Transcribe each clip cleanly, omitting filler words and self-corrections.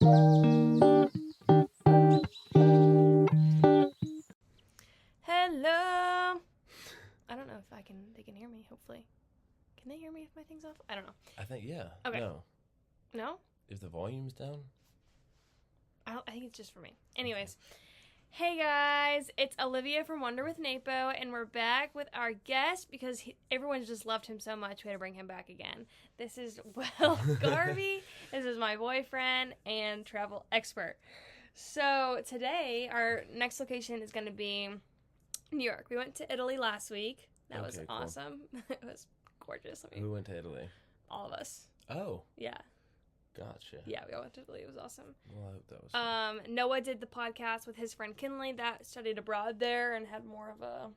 Hello. I don't know if they can hear me, hopefully. Can they hear me if my thing's off? I don't know. I think, yeah. Okay. No. No? If the volume's down? I think it's just for me. Anyways. Hey guys, it's Olivia from WanderwithNAPO, and we're back with our guest because everyone's just loved him so much we had to bring him back again. This is Will Garvey. This is my boyfriend and travel expert. So today, our next location is going to be New York. We went to Italy last week. That was awesome. Cool. It was gorgeous. Who went to Italy? All of us. Oh. Yeah. Gotcha. Yeah, we all went to Italy. It was awesome. Well, I hope that was fun. Noah did the podcast with his friend Kinley that studied abroad there and had more of a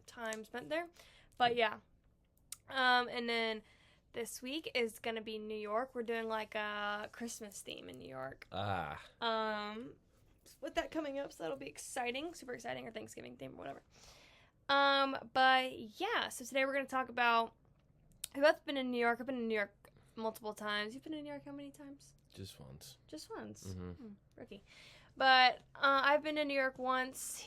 time spent there. But yeah. And then this week is going to be New York. We're doing like a Christmas theme in New York. With that coming up, so that'll be exciting. Super exciting. Or Thanksgiving theme or whatever. But yeah, so today we're going to talk about, we've both been in New York. I've been in New York multiple times. You've been in New York how many times? Just once. Just once. Mm-hmm. Rookie. But I've been to New York once.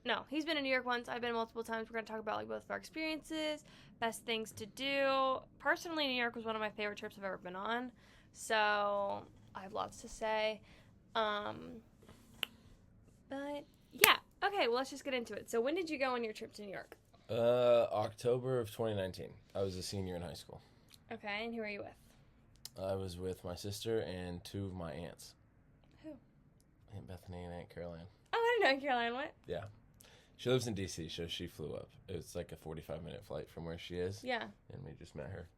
No, he's been in New York once. I've been multiple times. We're going to talk about like both of our experiences, best things to do. Personally, New York was one of my favorite trips I've ever been on. So I have lots to say. But yeah. Okay, well, let's just get into it. So when did you go on your trip to New York? October of 2019. I was a senior in high school. Okay, and who were you with? I was with my sister and two of my aunts. Who? Aunt Bethany and Aunt Caroline. Oh, I didn't know Aunt Caroline went. Yeah. She lives in D.C., so she flew up. It was like a 45-minute flight from where she is. Yeah. And we just met her.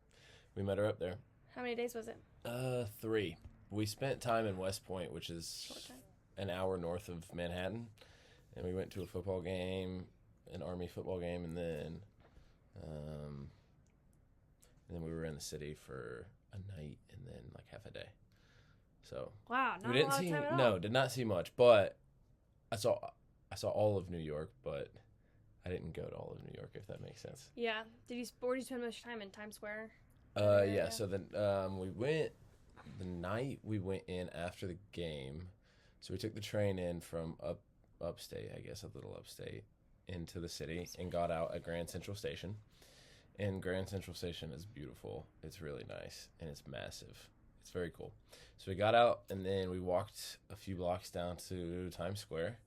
We met her up there. How many days was it? 3. We spent time in West Point, which is an hour north of Manhattan. And we went to a football game, an Army football game, and then we were in the city for a night and then like half a day. So wow, not we didn't a lot see of time at all. No, did not see much, but I saw all of New York, but I didn't go to all of New York, if that makes sense. Yeah. Where did you spend most time in Times Square? Yeah. So then we went the night we went in after the game. So we took the train in from upstate, I guess a little upstate, into the city and got out at Grand Central Station. And Grand Central Station is beautiful. It's really nice, and it's massive. It's very cool. So we got out, and then we walked a few blocks down to Times Square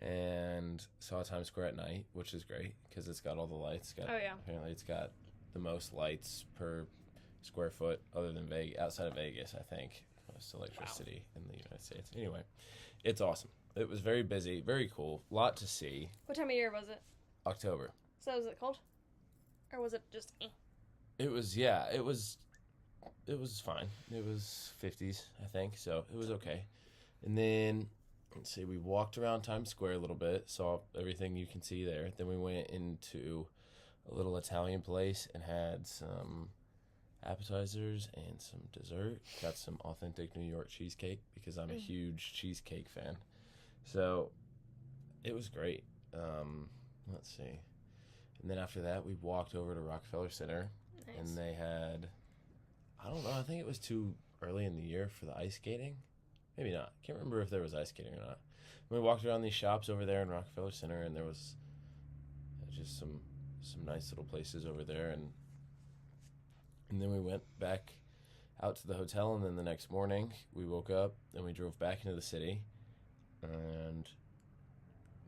and saw Times Square at night, which is great because it's got all the lights. Apparently it's got the most lights per square foot other than outside of Vegas, I think. Most electricity in the United States. Anyway, it's awesome. It was very busy, very cool. Lot to see. What time of year was it? October. So was it cold? Or was it just It was fine. It was 50s, I think, so it was okay. And then, let's see, we walked around Times Square a little bit, saw everything you can see there. Then we went into a little Italian place and had some appetizers and some dessert. Got some authentic New York cheesecake because I'm a huge cheesecake fan. So it was great. Let's see. And then after that, we walked over to Rockefeller Center. Nice. And they had, I don't know, I think it was too early in the year for the ice skating. Maybe not. Can't remember if there was ice skating or not. We walked around these shops over there in Rockefeller Center, and there was just some nice little places over there. And then we went back out to the hotel, and then the next morning we woke up and we drove back into the city. And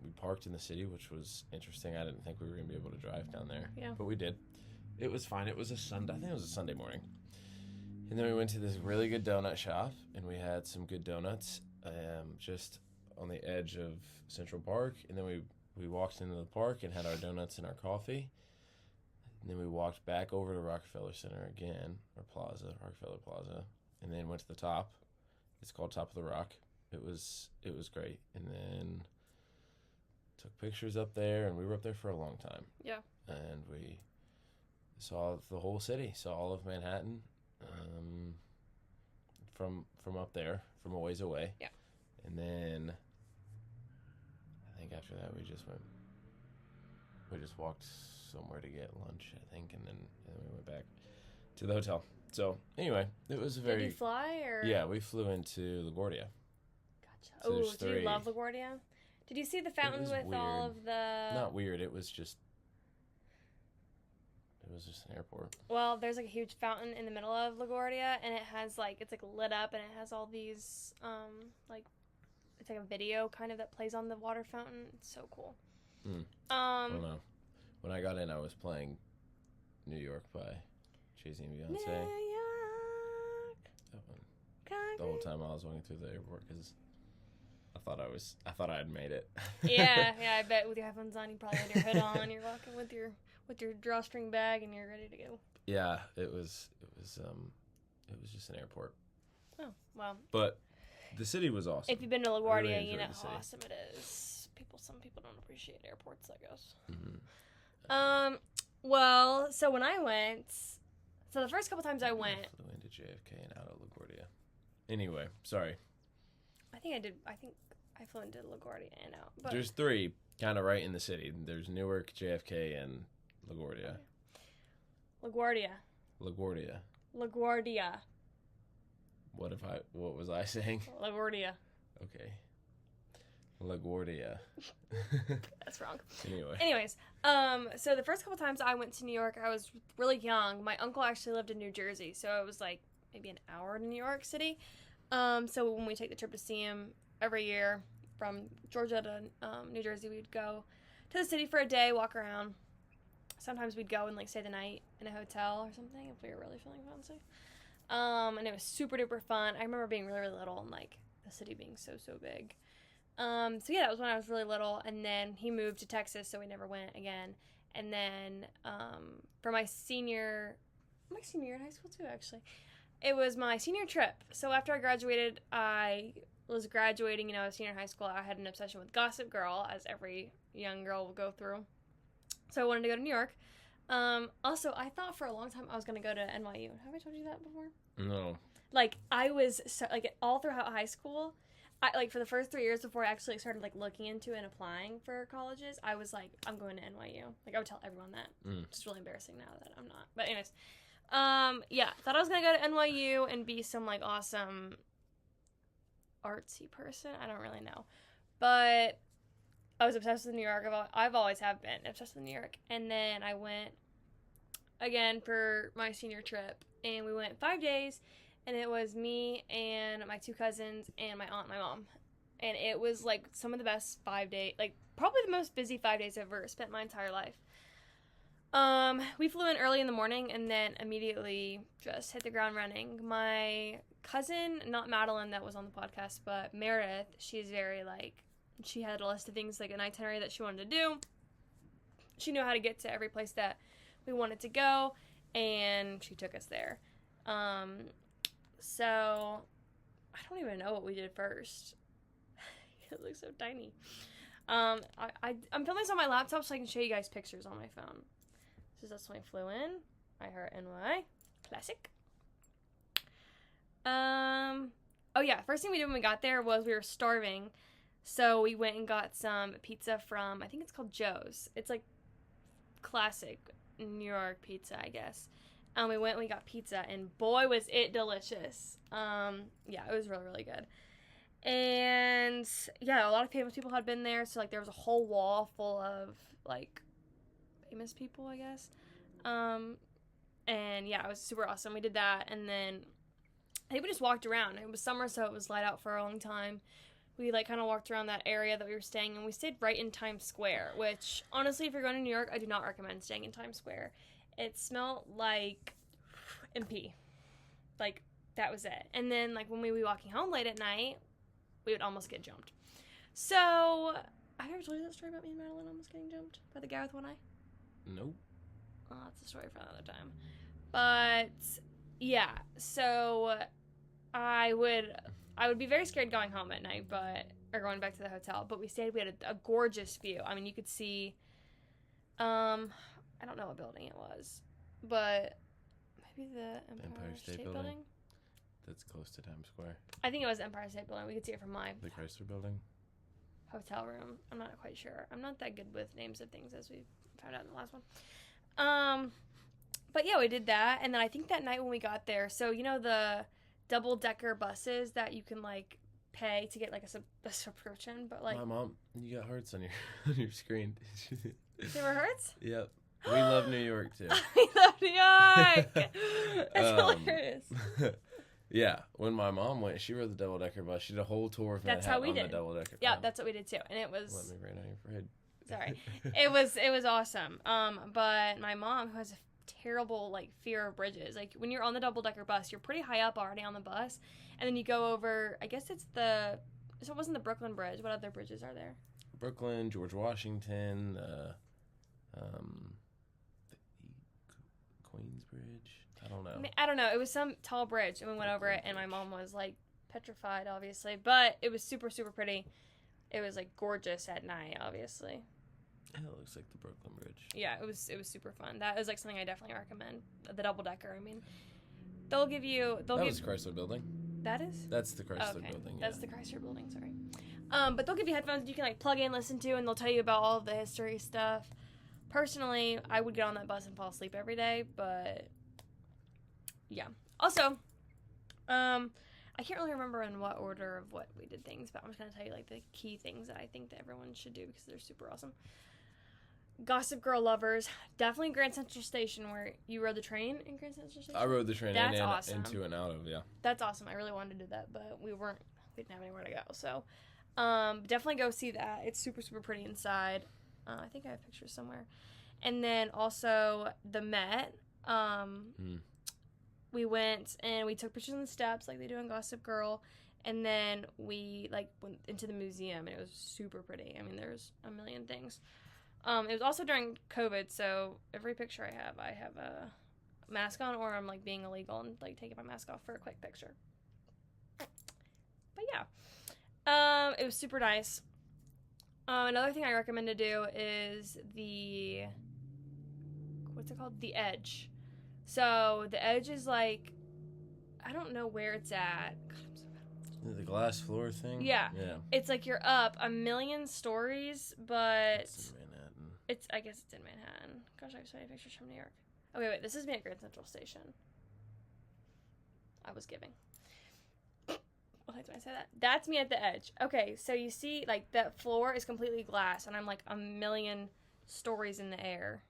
we parked in the city, which was interesting. I didn't think we were going to be able to drive down there. Yeah. But we did. It was fine. It was a Sunday. I think it was a Sunday morning. And then we went to this really good donut shop, and we had some good donuts just on the edge of Central Park. And then we walked into the park and had our donuts and our coffee. And then we walked back over to Rockefeller Center again, or Rockefeller Plaza, and then went to the top. It's called Top of the Rock. It was great. And then took pictures up there, and we were up there for a long time. Yeah. And we saw the whole city, saw all of Manhattan from up there, from a ways away. Yeah. And then I think after that we just walked somewhere to get lunch, I think, and then we went back to the hotel. So anyway, it was a Did very you fly or? yeah. We flew into LaGuardia. Gotcha. So Oh, there's did you 3. love LaGuardia? Did you see the fountain was with all weird. of the? Not weird. It was just an airport. Well, there's like a huge fountain in the middle of LaGuardia, and it has like it's like lit up, and it has all these like it's like a video kind of that plays on the water fountain. It's so cool. I don't know. When I got in, I was playing New York by Jay-Z and Beyonce. New York, That one. The whole time I was walking through the airport because I thought I had made it. yeah. I bet with your headphones on, you probably had your hood on. You're walking with your drawstring bag, and you're ready to go. Yeah, it was just an airport. Oh well. But the city was awesome. If you've been to I LaGuardia, really you know enjoyed the how city. awesome it is. Some people don't appreciate airports, I guess. Mm-hmm. Well, so when I went, so the first couple times I went, I flew into JFK and out of LaGuardia. Anyway, sorry. I think I flew into LaGuardia and out. But There's 3 kind of right in the city. There's Newark, JFK, and LaGuardia. LaGuardia. What was I saying? LaGuardia. Okay. LaGuardia. That's wrong. Anyways, so the first couple times I went to New York, I was really young. My uncle actually lived in New Jersey, so it was like maybe an hour to New York City. So when we take the trip to see him every year from Georgia to New Jersey, we'd go to the city for a day, walk around. Sometimes we'd go and like stay the night in a hotel or something if we were really feeling fancy. And it was super duper fun. I remember being really, really little and like the city being so big. So yeah, that was when I was really little, and then he moved to Texas, so we never went again. And then for my senior year in high school too, actually, it was my senior trip. So after I graduated, I was graduating, a senior in high school. I had an obsession with Gossip Girl, as every young girl will go through. So I wanted to go to New York. Also, I thought for a long time I was going to go to NYU. Have I told you that before? no. Like, I was, all throughout high school, for the first 3 years before I actually started, looking into and applying for colleges, I was like, I'm going to NYU. I would tell everyone that. It's really embarrassing now that I'm not. But anyways, thought I was going to go to NYU and be some, awesome artsy person. I don't really know. But I was obsessed with New York. I've always have been obsessed with New York. And then I went again for my senior trip, and we went 5 days. And it was me and my 2 cousins and my aunt and my mom. And it was, some of the best 5 days, probably the most busy 5 days I've ever spent my entire life. We flew in early in the morning and then immediately just hit the ground running. My cousin, not Madeline that was on the podcast, but Meredith, she's very, she had a list of things, an itinerary that she wanted to do. She knew how to get to every place that we wanted to go, and she took us there. So, I don't even know what we did first. It looks so tiny. I'm filming this on my laptop so I can show you guys pictures on my phone. That's when I flew in. I heard NY. Classic. Oh yeah, first thing we did when we got there was we were starving. So we went and got some pizza from, I think it's called Joe's. It's classic New York pizza, I guess. We went and we got pizza, and boy, was it delicious. Yeah, it was really, really good. And, yeah, a lot of famous people had been there, so, there was a whole wall full of, famous people, I guess. And, yeah, it was super awesome. We did that, and then I think we just walked around. It was summer, so it was light out for a long time. We, kind of walked around that area that we were staying in. We stayed right in Times Square, which, honestly, if you're going to New York, I do not recommend staying in Times Square. It smelled like MP. That was it. And then, when we would be walking home late at night, we would almost get jumped. So, I've ever told you that story about me and Madeline almost getting jumped by the guy with one eye? Nope. Oh, that's a story for another time. But, yeah. So, I would be very scared going home at night, or going back to the hotel. But we had a gorgeous view. I mean, you could see, I don't know what building it was, but maybe the Empire State Building? That's close to Times Square. I think it was Empire State Building. We could see it from my The Chrysler Building? hotel room. I'm not quite sure. I'm not that good with names of things, as we found out in the last one. But yeah, we did that, and then I think that night when we got there, so you know the double-decker buses that you can like pay to get like a subscription, but like My mom, you got hearts on your on your screen. they were hurts. Yep. We love New York too. We love New York. That's hilarious. Yeah, when my mom went, she rode the double-decker bus. She did a whole tour of That's Manhattan how we on did. the double-decker. Yeah, that's what we did too, and it was. Let me rain on your parade. Sorry, it was awesome. But my mom, who has a terrible like fear of bridges, like when you're on the double-decker bus, you're pretty high up already on the bus, and then you go over. I guess it's so it wasn't the Brooklyn Bridge. What other bridges are there? Brooklyn, George Washington, the Queensbridge. I don't know. I don't know. It was some tall bridge, and we went over it, and my mom was like petrified, obviously, but it was super, super pretty. It was like gorgeous at night, obviously. Yeah, it looks like the Brooklyn Bridge. Yeah, it was super fun. That is like something I definitely recommend. The double decker. I mean, they'll give you. That was Chrysler Building. That is. That's the Chrysler okay. Building. Yeah. That's the Chrysler Building. Sorry. But they'll give you headphones you can like plug in, listen to, and they'll tell you about all of the history stuff. Personally, I would get on that bus and fall asleep every day, but yeah. Also, I can't really remember in what order of what we did things, but I'm just gonna tell you like the key things that I think that everyone should do because they're super awesome. Gossip Girl lovers, definitely Grand Central Station, where you rode the train in Grand Central Station. I rode the train That's awesome. into and out of, yeah. That's awesome. I really wanted to do that, but we didn't have anywhere to go. So, definitely go see that. It's super, super pretty inside. I think I have pictures somewhere. And then also the Met. We went and we took pictures on the steps like they do in Gossip Girl. And then we like went into the museum and it was super pretty. I mean, there's a million things. It was also during COVID, so every picture I have a mask on, or I'm like being illegal and like taking my mask off for a quick picture. But yeah, it was super nice. Another thing I recommend to do is what's it called? The Edge. So the Edge is like, I don't know where it's at. God, I'm so bad. The glass floor thing? Yeah. Yeah. It's like you're up a million stories, but It's in Manhattan. I guess it's in Manhattan. Gosh, I have so many pictures from New York. Okay, wait, this is me at Grand Central Station. I was giving. Why did I say that? That's me at the Edge. Okay, so you see, like, that floor is completely glass, and I'm, like, a million stories in the air.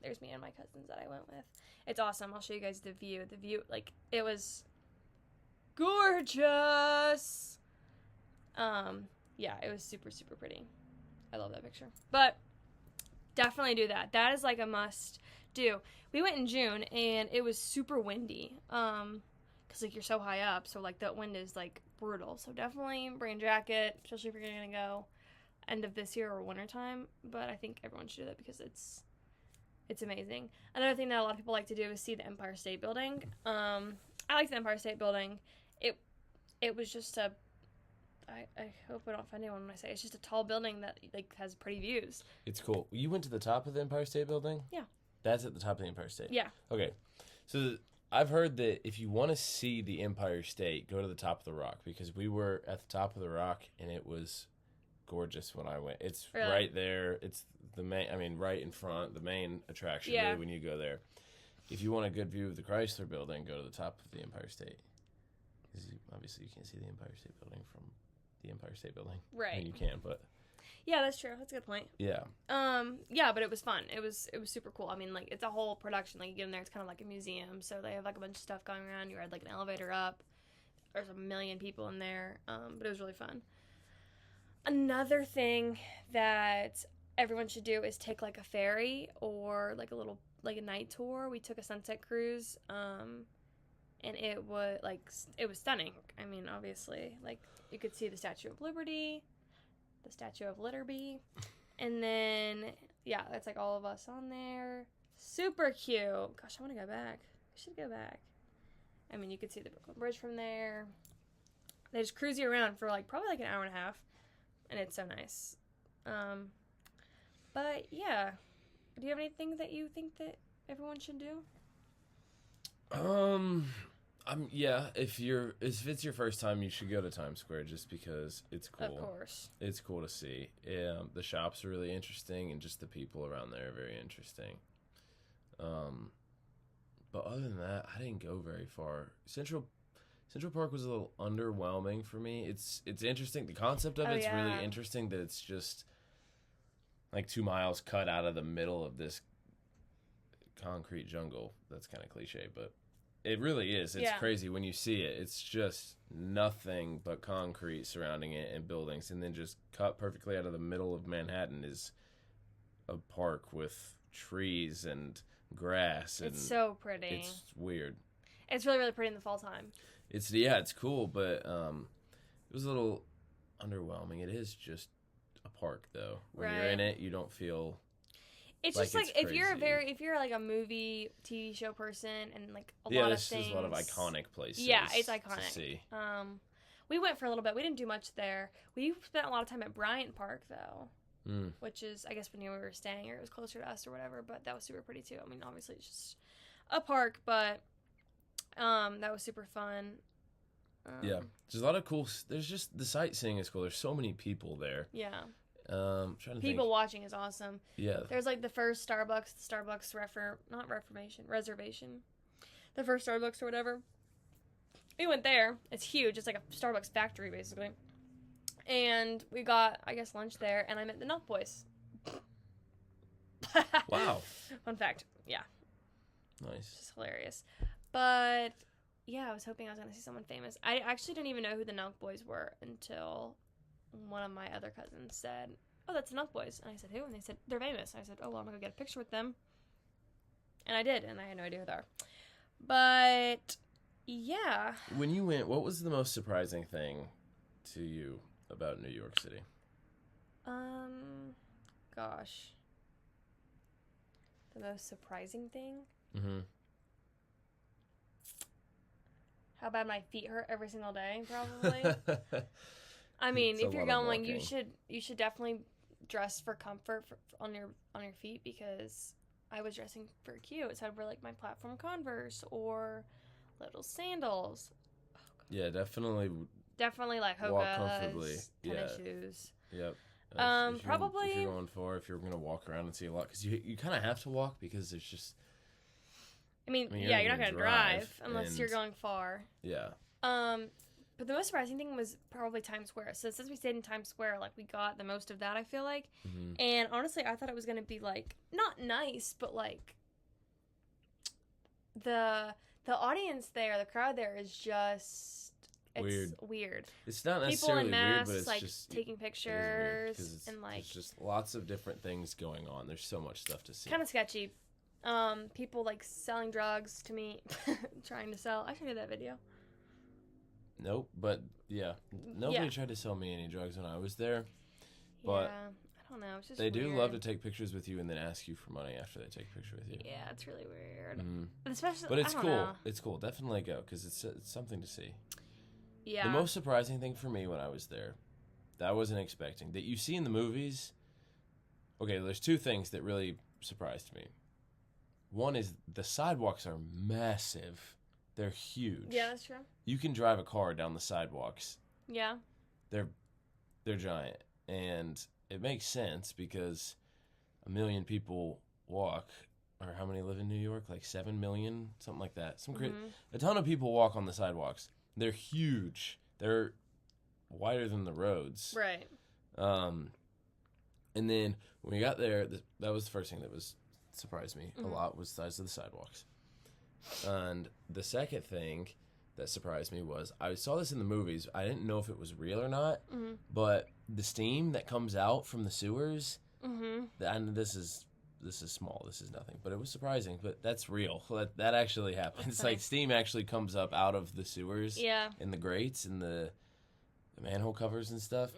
There's me and my cousins that I went with. It's awesome. I'll show you guys the view. The view, like, it was gorgeous. Yeah, it was super, super pretty. I love that picture. But definitely do that. That is, like, a must do. We went in June, and it was super windy. Because, like, you're so high up, so, like, that wind is, like, brutal. So definitely bring a jacket, especially if you're going to go end of this year or wintertime. But I think everyone should do that because it's amazing. Another thing that a lot of people like to do is see the Empire State Building. I like the Empire State Building. It was just I hope I don't offend anyone when I say it's just a tall building that, like, has pretty views. It's cool. You went to the top of the Empire State Building? Yeah. That's at the top of the Empire State? Yeah. Okay. So I've heard that if you want to see the Empire State, go to the top of the rock, because we were at the top of the rock and it was gorgeous when I went. It's really? Right there. It's the main, right in front, the main attraction really when you go there. If you want a good view of the Chrysler Building, go to the top of the Empire State. Because obviously you can't see the Empire State Building from the Empire State Building. Right. I mean, you can, but yeah, that's true. That's a good point. yeah. Yeah, but it was fun. It was super cool. I mean, like, it's a whole production. Like, you get in there, it's kind of like a museum. So they have, like, a bunch of stuff going around. You ride, like, an elevator up. There's a million people in there. But it was really fun. Another thing that everyone should do is take, like, a ferry or, like, a night tour. We took a sunset cruise. And it was stunning. I mean, obviously, like, you could see the Statue of Liberty, the Statue of Litterby, and then, yeah, that's, like, all of us on there. Super cute. Gosh, I want to go back. I should go back. I mean, you could see the Brooklyn Bridge from there. They just cruise you around for, like, probably, like, an hour and a half, and it's so nice. But, yeah. Do you have anything that you think that everyone should do? Yeah, if it's your first time, you should go to Times Square just because it's cool. Of course. It's cool to see. The shops are really interesting, and just the people around there are very interesting. But other than that, I didn't go very far. Central Park was a little underwhelming for me. It's interesting. The concept of it's really interesting that it's just like 2 miles cut out of the middle of this concrete jungle. That's kind of cliche, but it really is. It's crazy when you see it. It's just nothing but concrete surrounding it and buildings, and then just cut perfectly out of the middle of Manhattan is a park with trees and grass. And it's so pretty. It's weird. It's really, really pretty in the fall time. It's cool, but it was a little underwhelming. It is just a park, though. When you're in it, you don't feel. It's just like if you're like a movie, TV show person, and like a lot of things. There's a lot of iconic places. Yeah, it's iconic. To see. We went for a little bit. We didn't do much there. We spent a lot of time at Bryant Park though, which is I guess when we were staying, or it was closer to us or whatever. But that was super pretty too. I mean, obviously it's just a park, but that was super fun. Yeah, there's a lot of cool. There's just the sightseeing is cool. There's so many people there. Yeah. Trying to people watching is awesome. Yeah. There's like the first Starbucks reservation. The first Starbucks or whatever. We went there. It's huge. It's like a Starbucks factory basically. And we got, I guess, lunch there, and I met the Knock Boys. Wow. Fun fact. Yeah. Nice. Just hilarious. But yeah, I was hoping I was going to see someone famous. I actually didn't even know who the Knock Boys were until one of my other cousins said, "Oh, that's the Knock Boys." And I said, "Who?" And they said, "They're famous." I said, "Oh, well, I'm going to go get a picture with them." And I did, and I had no idea who they are. But yeah. When you went, what was the most surprising thing to you about New York City? Gosh. The most surprising thing? Mm-hmm. How bad my feet hurt every single day, probably. I mean, if you're going, you should definitely dress for comfort on your feet, because I was dressing for cute. So I'd wear like my platform Converse or little sandals. Oh, yeah, definitely like Hoka's, tennis shoes. Yep. Probably if you're going to walk around and see a lot, because you kind of have to walk, because there's just. I mean you're not going to drive unless you're going far. Yeah. But the most surprising thing was probably Times Square. So since we stayed in Times Square, like, we got the most of that, I feel like. Mm-hmm. And honestly, I thought it was going to be, like, not nice, but, like, the audience there, the crowd there is just... It's weird. It's not necessarily people in masks, weird, but it's like, just... taking pictures. And, like... There's just lots of different things going on. There's so much stuff to see. Kind of sketchy. People, like, selling drugs to me. Trying to sell. I should do that video. Nope, but yeah, nobody tried to sell me any drugs when I was there. But yeah, I don't know. It's just they weird. do love to take pictures with you and then ask you for money after they take a picture with you. Yeah, it's really weird. Mm-hmm. But it's cool. Know. It's cool. Definitely go, because it's something to see. Yeah. The most surprising thing for me when I was there, that I wasn't expecting, that you see in the movies. Okay, there's two things that really surprised me. One is the sidewalks are massive. They're huge. Yeah, that's true. You can drive a car down the sidewalks. Yeah. They're giant. And it makes sense, because 1 million people walk. Or how many live in New York? Like 7 million? Something like that. A ton of people walk on the sidewalks. They're huge. They're wider than the roads. Right. And then when we got there, that was the first thing that surprised me a lot, was the size of the sidewalks. And the second thing that surprised me was, I saw this in the movies. I didn't know if it was real or not, but the steam that comes out from the sewers, and this is small, this is nothing, but it was surprising, but that's real. That actually happens. Like, steam actually comes up out of the sewers, in the grates and the manhole covers and stuff.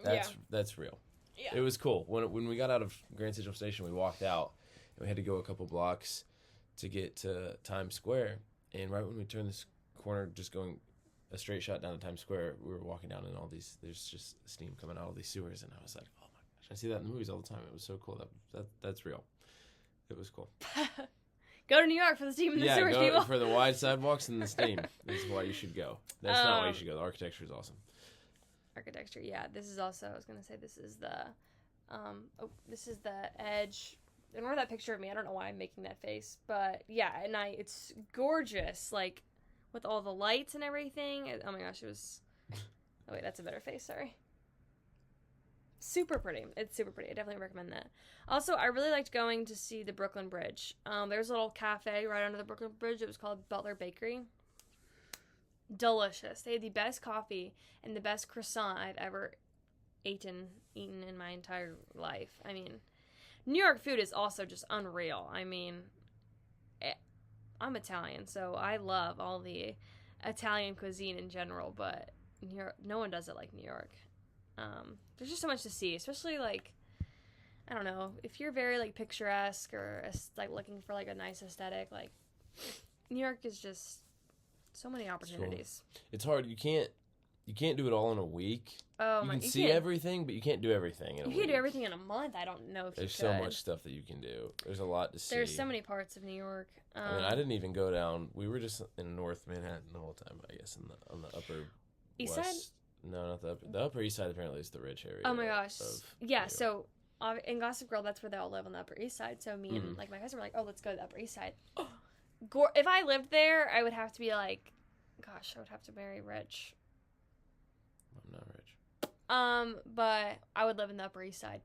That's real. Yeah. It was cool. When we got out of Grand Central Station, we walked out, and we had to go a couple blocks to get to Times Square, and right when we turned this corner, just going a straight shot down to Times Square, we were walking down, and there's just steam coming out of these sewers, and I was like, oh my gosh, I see that in the movies all the time. It was so cool. That's real. It was cool. Go to New York for the steam and the sewers, people. For the wide sidewalks and the steam. This is why you should go. That's not why you should go. The architecture is awesome. Architecture, yeah. This is also, I was going to say, this is the Edge ignore that picture of me. I don't know why I'm making that face, but yeah, at night it's gorgeous, like with all the lights and everything. Oh my gosh, it was. Oh wait, that's a better face. Sorry. Super pretty. It's super pretty. I definitely recommend that. Also, I really liked going to see the Brooklyn Bridge. There's a little cafe right under the Brooklyn Bridge. It was called Butler Bakery. Delicious. They had the best coffee and the best croissant I've ever eaten in my entire life. I mean, New York food is also just unreal. I mean, I'm Italian, so I love all the Italian cuisine in general, but New York, no one does it like New York. There's just so much to see, especially like, I don't know, if you're very like picturesque or like looking for like a nice aesthetic, like New York is just so many opportunities. Cool. It's hard. You can't do it all in a week. Oh you can see everything, but you can't do everything in a week. You can't do everything in a month. I don't know if There's you could. so much stuff that you can do. There's a lot to see. There's so many parts of New York. I mean, I didn't even go down. We were just in North Manhattan the whole time, I guess, on the upper East west. Side? No, not the upper. The Upper East Side apparently is the rich area. Oh my gosh. Yeah, so in Gossip Girl, that's where they all live on the Upper East Side. So me and like my cousin were like, oh, let's go to the Upper East Side. If I lived there, I would have to be like, gosh, I would have to marry rich. I'm not rich. But I would live in the Upper East Side.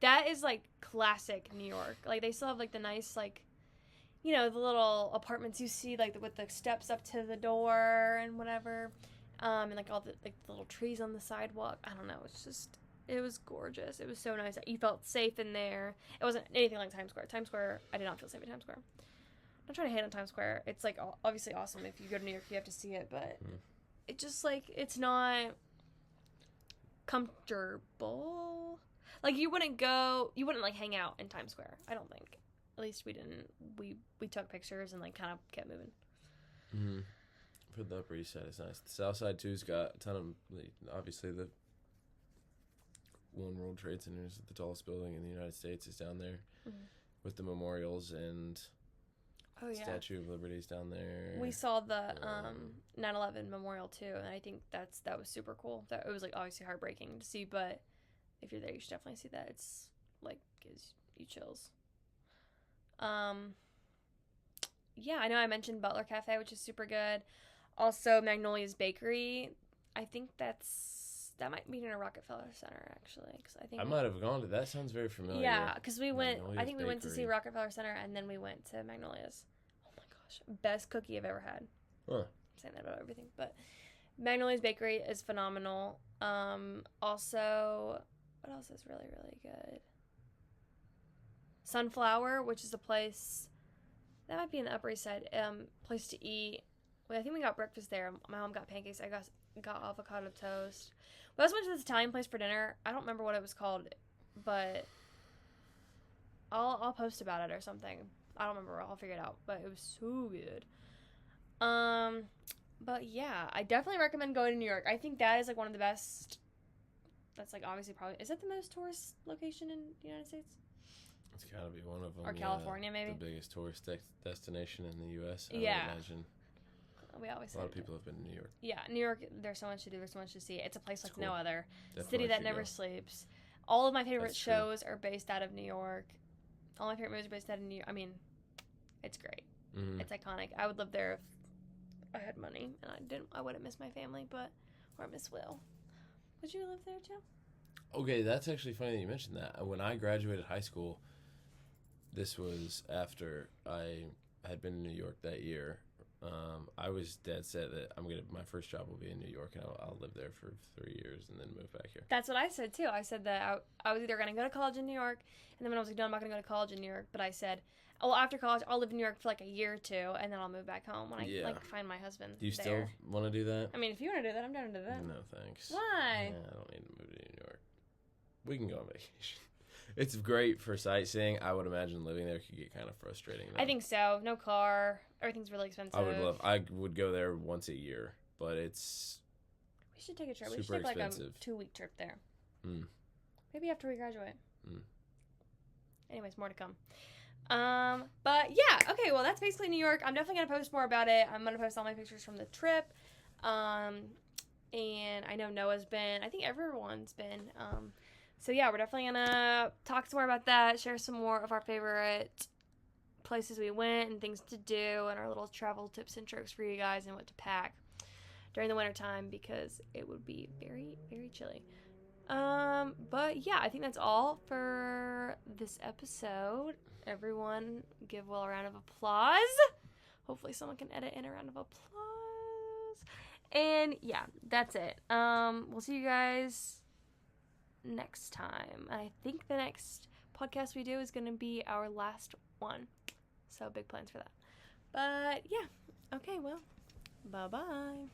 That is like classic New York. Like they still have like the nice like, you know, the little apartments you see like with the steps up to the door and whatever. And like all the like the little trees on the sidewalk. I don't know. It was gorgeous. It was so nice. You felt safe in there. It wasn't anything like Times Square. Times Square, I did not feel safe in Times Square. I'm not trying to hate on Times Square. It's like obviously awesome. If you go to New York, you have to see it, but it just like it's not comfortable. Like you wouldn't like hang out in Times Square. I don't think. At least we didn't. We took pictures and like kind of kept moving. Mm-hmm. For the Upper East Side, it's nice. The South Side too's got a ton of, obviously the One World Trade Center is the tallest building in the United States is down there, with the memorials and Statue of Liberty is down there. We saw the 9/11 memorial too, and I think that was super cool. That it was like obviously heartbreaking to see, but if you're there, you should definitely see that. It's like gives you chills. Yeah, I know I mentioned Butler Cafe, which is super good. Also, Magnolia's Bakery. I think that might be in a Rockefeller Center, actually. Cause I might have gone to that. Sounds very familiar. Yeah, because we went. Magnolia's I think we went to Bakery. see Rockefeller Center, and then we went to Magnolia's. Oh my gosh, best cookie I've ever had. Huh. I'm saying that about everything, but Magnolia's Bakery is phenomenal. Also, what else is really really good? Sunflower, which is a place that might be in the Upper East Side. Place to eat. I think we got breakfast there. My mom got pancakes. I got avocado toast. We also went to this Italian place for dinner. I don't remember what it was called, but I'll post about it or something. I don't remember. I'll figure it out. But it was so good. But yeah, I definitely recommend going to New York. I think that is like one of the best. That's like obviously probably is that the most tourist location in the United States? It's gotta be one of them. Or California, maybe the biggest tourist destination in the U.S. I would imagine. We always say a lot of people have been to New York. Yeah, New York, there's so much to do, there's so much to see. It's a place like cool. no other. Definitely City that never sleeps. All of my favorite shows are based out of New York. All my favorite movies are based out of New York. I mean, it's great. Mm-hmm. It's iconic. I would live there if I had money, and I wouldn't miss my family, or miss Will. Would you live there too? Okay, that's actually funny that you mentioned that. When I graduated high school, this was after I had been in New York that year. I was dead set that my first job will be in New York, and I'll live there for 3 years and then move back here. That's what I said too. I said that I was either going to go to college in New York, and then when I was like, no, I'm not going to go to college in New York, but I said, well, after college, I'll live in New York for like a year or two, and then I'll move back home when I like find my husband. Do you there. still want to do that? I mean, if you want to do that, I'm down to do that. No, thanks. Why? Yeah, I don't need to move to New York. We can go on vacation. It's great for sightseeing. I would imagine living there could get kind of frustrating, though. I think so. No car. Everything's really expensive. I would go there once a year, but it's we should take a trip. super We should take like expensive. a 2-week trip there. Mm. Maybe after we graduate. Mm. Anyways, more to come. But yeah, okay, well that's basically New York. I'm definitely gonna post more about it. I'm gonna post all my pictures from the trip. And I know Noah's been, I think everyone's been. So yeah, we're definitely gonna talk some more about that, share some more of our favorite places we went and things to do, and our little travel tips and tricks for you guys and what to pack during the winter time because it would be very, very chilly. But yeah, I think that's all for this episode. Everyone give Will a round of applause. Hopefully someone can edit in a round of applause. And yeah, that's it. We'll see you guys next time. I think the next podcast we do is going to be our last one. So big plans for that. But yeah. Okay, well, bye-bye.